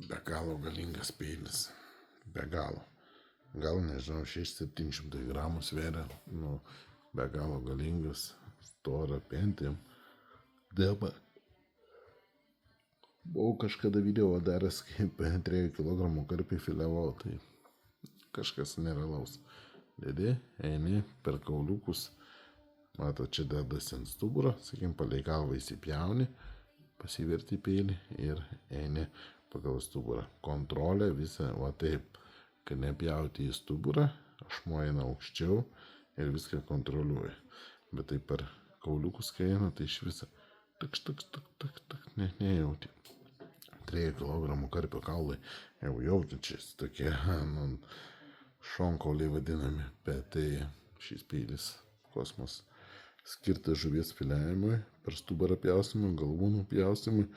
Be galo galingas peilis. Be galo. Gal nežinau, 600-700 gramų sveria. Nu, be galo galingas. Stora pentim. Dabar. Buvau kažkada video daręs, kaip 3 kg karpį filiavau. Tai kažkas nerealaus. Dėdė, eini per kauliukus. Mato, čia dedasi ant stuburo. Sakim, palei galvą įsipjauni. Pasiverti peilį ir eini pagal stuburą. Kontrolė visą, va taip, kad nepjauti į stuburą, ašmuo eina aukščiau ir viską kontroliuoja. Bet tai per kauliukus, kai eina, tai iš visą tak, nejauti. 3 kg karpio kaulai jau jaučiančiais tokie šonkauliai vadinami, bet tai šis peilis kosmos skirtas žuvies filiavimui, per stuburą pjaustymui, galvūnų pjaustymui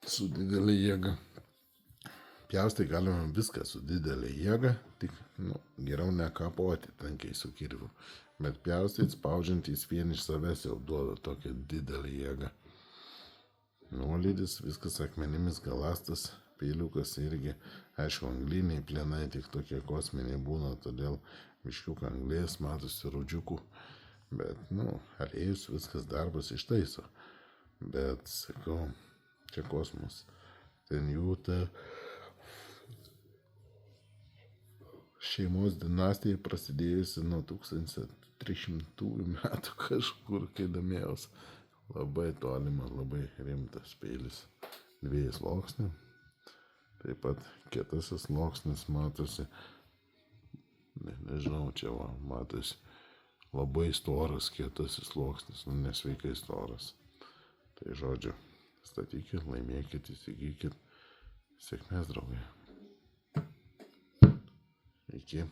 su didelė jėga. Pjaustai galima viską su didelė jėga, tik geriau nekapoti tankiai su kirviu. Bet pjaustai spaudžiantys vien iš savęs jau duoda tokią didelę jėgą. Nuolydis, viskas akmenimis galastas, peiliukas irgi, aišku, angliniai plienai tik tokie kosminiai būna, todėl biškiuką anglės matosi rudžiukų. Bet, aliejus viskas darbas ištaiso. Bet, sakau, čia kosmos. Ten jų ta šeimos dinastija prasidėjusi nuo 1300 metų kažkur, kai domėjaus. Labai tolimas, labai rimtas peilis. 2 sluoksnių. Taip pat kietasis sluoksnis matosi. Nežinau, čia va, matosi. Labai storas kietasis sluoksnis, nesveikai storas. Tai žodžiu, statykit, laimėkit, įsigykit. Sėkmės, draugai. Iki.